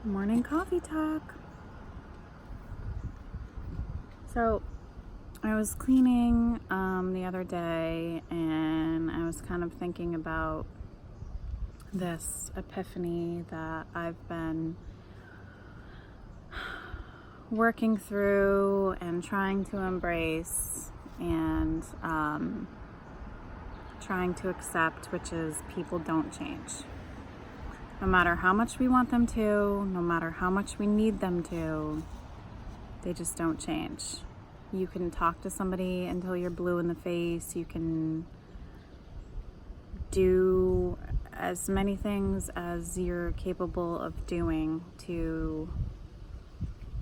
Morning coffee talk. So I was cleaning the other day, and I was kind of thinking about this epiphany that I've been working through and trying to embrace and trying to accept, which is people don't change. No matter how much we want them to, no matter how much we need them to, they just don't change. You can talk to somebody until you're blue in the face. You can do as many things as you're capable of doing to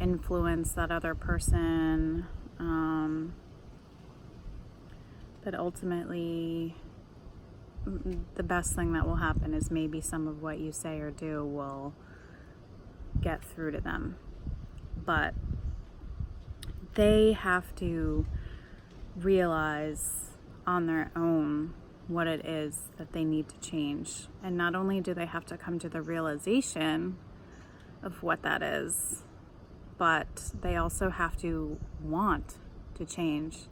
influence that other person. But ultimately, the best thing that will happen is maybe some of what you say or do will get through to them. But they have to realize on their own what it is that they need to change. And not only do they have to come to the realization of what that is, but they also have to want to change.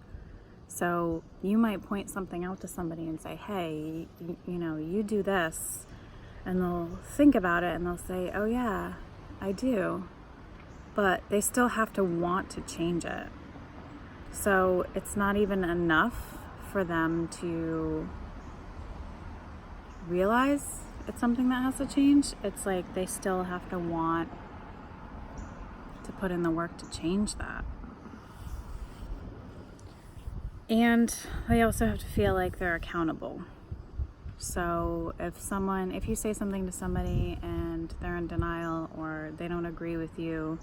So you might point something out to somebody and say, hey, you do this. And they'll think about it and they'll say, oh yeah, I do. But they still have to want to change it. So it's not even enough for them to realize it's something that has to change. It's like they still have to want to put in the work to change that. And they also have to feel like they're accountable. So if you say something to somebody and they're in denial or they don't agree with you,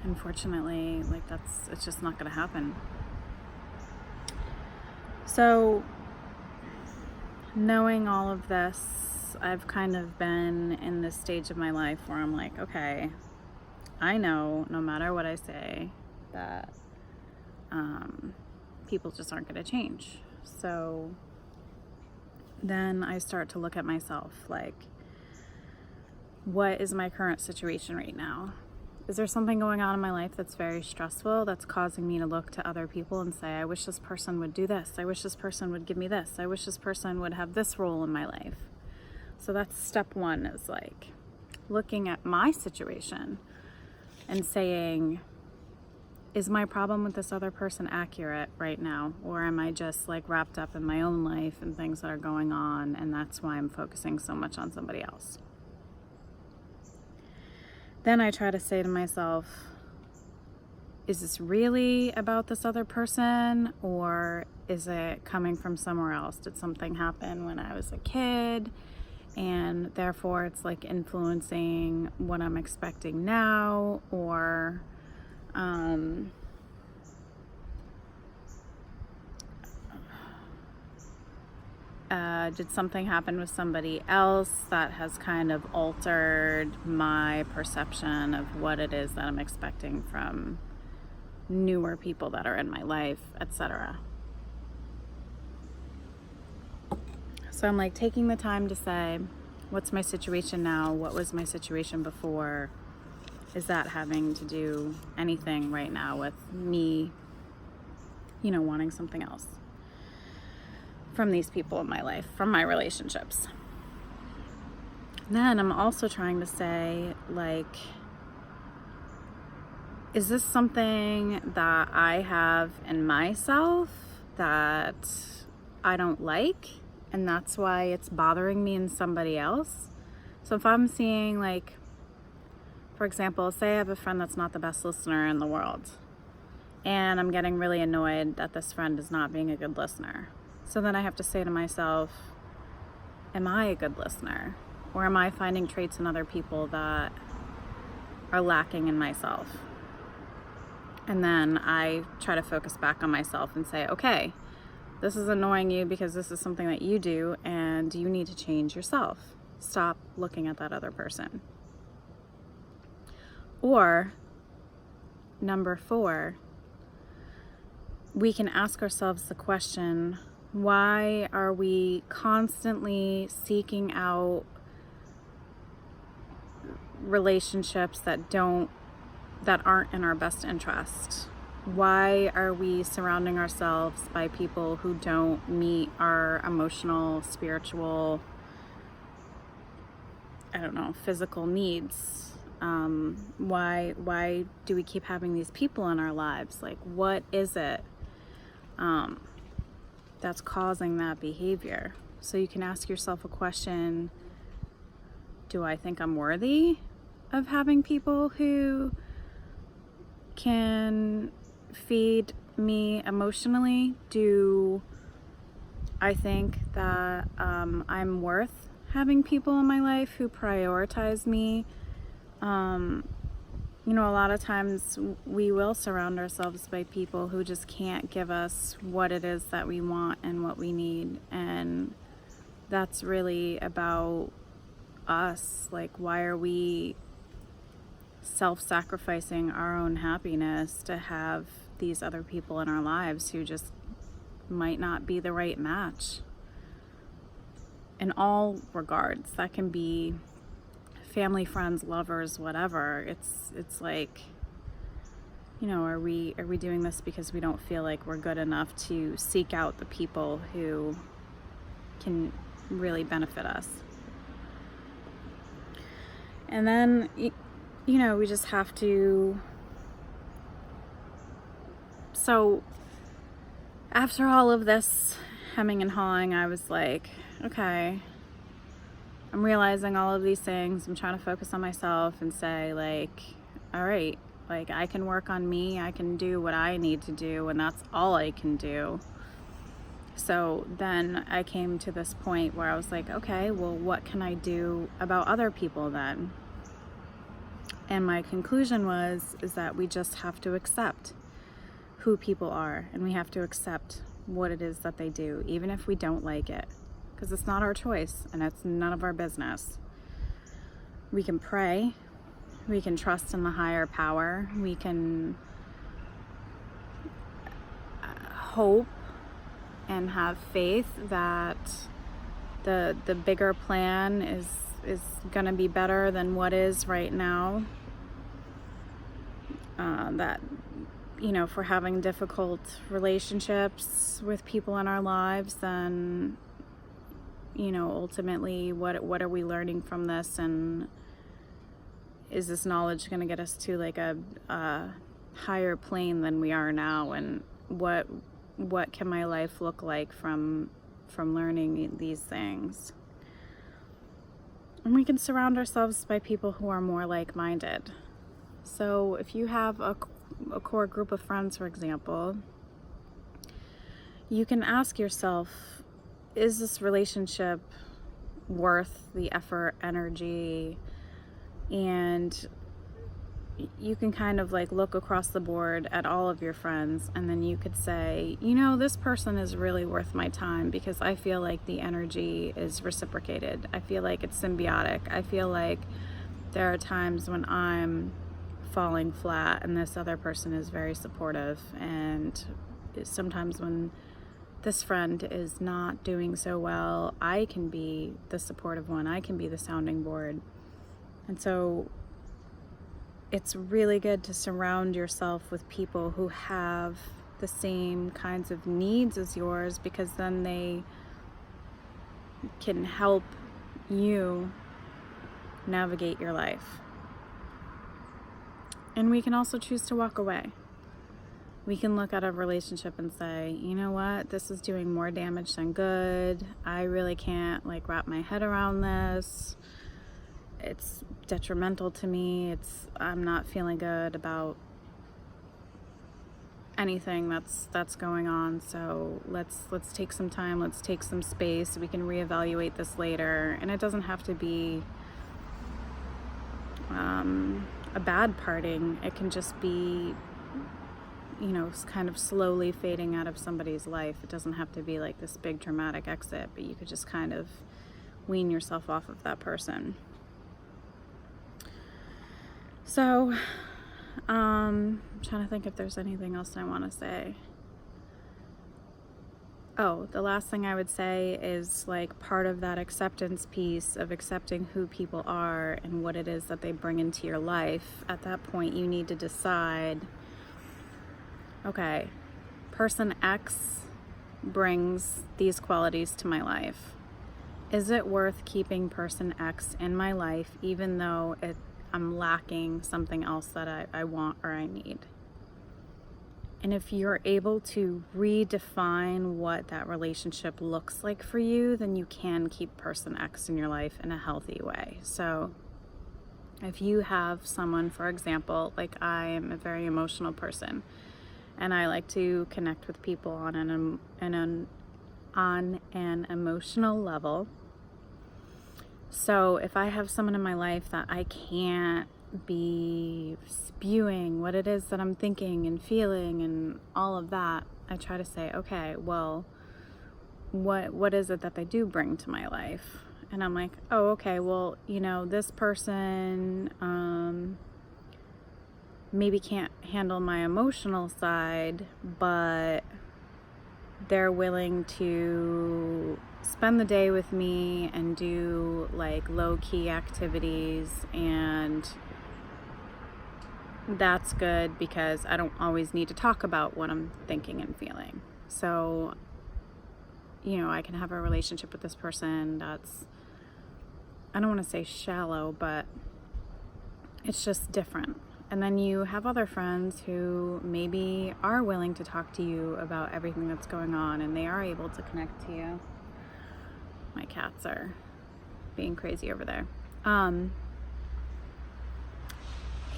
unfortunately, it's just not going to happen. So knowing all of this, I've kind of been in this stage of my life where I'm like, okay, I know no matter what I say that people just aren't going to change. So then I start to look at myself like, what is my current situation right now? Is there something going on in my life that's very stressful, that's causing me to look to other people and say, I wish this person would do this. I wish this person would give me this. I wish this person would have this role in my life. So that's step one, is like looking at my situation and saying, is my problem with this other person accurate right now? Or am I just like wrapped up in my own life and things that are going on, and that's why I'm focusing so much on somebody else? Then I try to say to myself, is this really about this other person, or is it coming from somewhere else? Did something happen when I was a kid and therefore it's like influencing what I'm expecting now? Or did something happen with somebody else that has kind of altered my perception of what it is that I'm expecting from newer people that are in my life, etc. So I'm like taking the time to say, what's my situation now? What was my situation before? Is that having to do anything right now with me, wanting something else from these people in my life, from my relationships? Then I'm also trying to say, like, is this something that I have in myself that I don't like, and that's why it's bothering me in somebody else? So if I'm seeing, like, for example, say I have a friend that's not the best listener in the world, and I'm getting really annoyed that this friend is not being a good listener. So then I have to say to myself, am I a good listener? Or am I finding traits in other people that are lacking in myself? And then I try to focus back on myself and say, okay, this is annoying you because this is something that you do and you need to change yourself. Stop looking at that other person. Or number 4, we can ask ourselves the question, why are we constantly seeking out relationships that aren't in our best interest? Why are we surrounding ourselves by people who don't meet our emotional, spiritual, I don't know, physical needs? Why do we keep having these people in our lives? Like, what is it that's causing that behavior? So you can ask yourself a question: do I think I'm worthy of having people who can feed me emotionally? Do I think that I'm worth having people in my life who prioritize me? A lot of times we will surround ourselves by people who just can't give us what it is that we want and what we need. And that's really about us. Like, why are we self-sacrificing our own happiness to have these other people in our lives who just might not be the right match? In all regards, that can be family, friends, lovers, whatever. It's like, are we doing this because we don't feel like we're good enough to seek out the people who can really benefit us? And then we just have to. So after all of this hemming and hawing, I was like, okay, I'm realizing all of these things. I'm trying to focus on myself and say, like, all right, like, I can work on me. I can do what I need to do, and that's all I can do. So then I came to this point where I was like, okay, well, what can I do about other people then? And my conclusion is that we just have to accept who people are, and we have to accept what it is that they do, even if we don't like it, because it's not our choice and it's none of our business. We can pray, we can trust in the higher power, we can hope and have faith that the bigger plan is going to be better than what is right now. That if we're having difficult relationships with people in our lives, then ultimately what are we learning from this, and is this knowledge going to get us to like a higher plane than we are now? And what can my life look like from learning these things? And we can surround ourselves by people who are more like-minded. So if you have a core group of friends, for example, you can ask yourself, is this relationship worth the effort, energy? And you can kind of like look across the board at all of your friends, and then you could say, this person is really worth my time because I feel like the energy is reciprocated. I feel like it's symbiotic. I feel like there are times when I'm falling flat and this other person is very supportive, and sometimes when this friend is not doing so well, I can be the supportive one. I can be the sounding board. And so it's really good to surround yourself with people who have the same kinds of needs as yours, because then they can help you navigate your life. And we can also choose to walk away. We can look at a relationship and say, you know what, this is doing more damage than good. I really can't wrap my head around this. It's detrimental to me. I'm not feeling good about anything that's going on. So let's take some time. Let's take some space. We can reevaluate this later. And it doesn't have to be a bad parting. It can just be, kind of slowly fading out of somebody's life. It doesn't have to be like this big dramatic exit, but you could just kind of wean yourself off of that person. So, I'm trying to think if there's anything else I want to say. Oh, the last thing I would say is like part of that acceptance piece of accepting who people are and what it is that they bring into your life. At that point, you need to decide, okay, person X brings these qualities to my life. Is it worth keeping person X in my life even though I'm lacking something else that I want or I need? And if you're able to redefine what that relationship looks like for you, then you can keep person X in your life in a healthy way. So if you have someone, for example, like I am a very emotional person and I like to connect with people on an emotional level. So if I have someone in my life that I can't be spewing what it is that I'm thinking and feeling and all of that, I try to say, okay, well, what is it that they do bring to my life? And I'm like, oh, okay, well, this person maybe can't handle my emotional side, but they're willing to spend the day with me and do like low-key activities, and that's good because I don't always need to talk about what I'm thinking and feeling. So, I can have a relationship with this person that's, I don't want to say shallow, but it's just different. And then you have other friends who maybe are willing to talk to you about everything that's going on and they are able to connect to you. My cats are being crazy over there.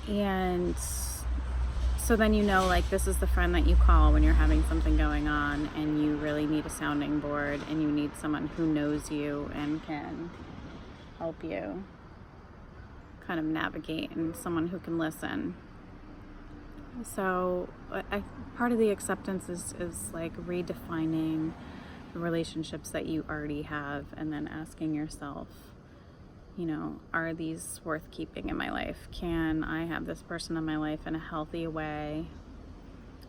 And so then like this is the friend that you call when you're having something going on and you really need a sounding board and you need someone who knows you and can help you kind of navigate, and someone who can listen. So part of the acceptance is like redefining the relationships that you already have and then asking yourself, are these worth keeping in my life? Can I have this person in my life in a healthy way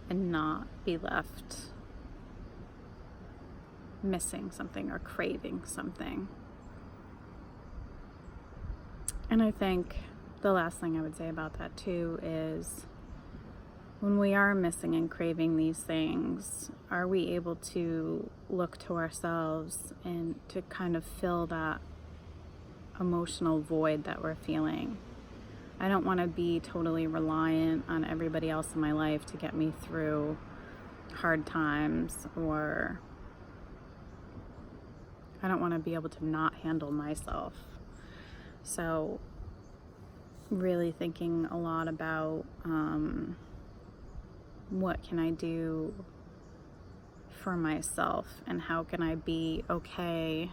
and not be left missing something or craving something? And I think the last thing I would say about that too is when we are missing and craving these things, are we able to look to ourselves and to kind of fill that emotional void that we're feeling? I don't want to be totally reliant on everybody else in my life to get me through hard times, or I don't want to be able to not handle myself. So really thinking a lot about what can I do for myself and how can I be okay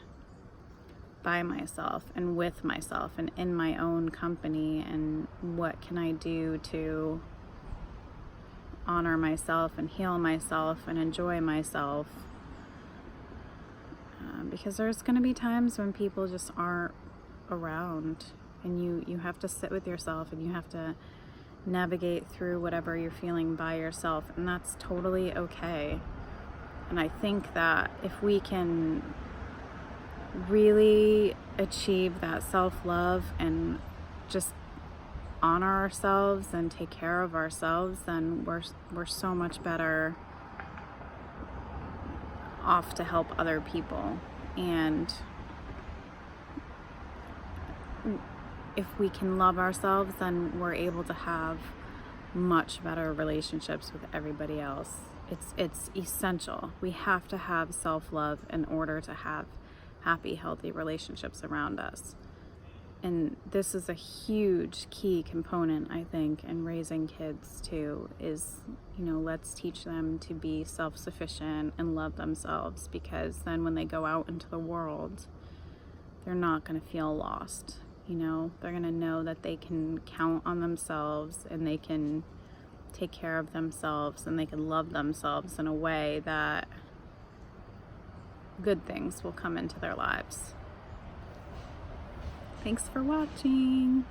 by myself and with myself and in my own company, and what can I do to honor myself and heal myself and enjoy myself, because there's going to be times when people just aren't around and you have to sit with yourself and you have to navigate through whatever you're feeling by yourself, and that's totally okay. And I think that if we can really achieve that self-love and just honor ourselves and take care of ourselves, then we're so much better off to help other people. And if we can love ourselves, then we're able to have much better relationships with everybody else. It's essential. We have to have self-love in order to have happy, healthy relationships around us. And this is a huge key component, I think, in raising kids too, is, let's teach them to be self-sufficient and love themselves, because then when they go out into the world, they're not going to feel lost. They're going to know that they can count on themselves and they can take care of themselves and they can love themselves in a way that good things will come into their lives. Thanks for watching.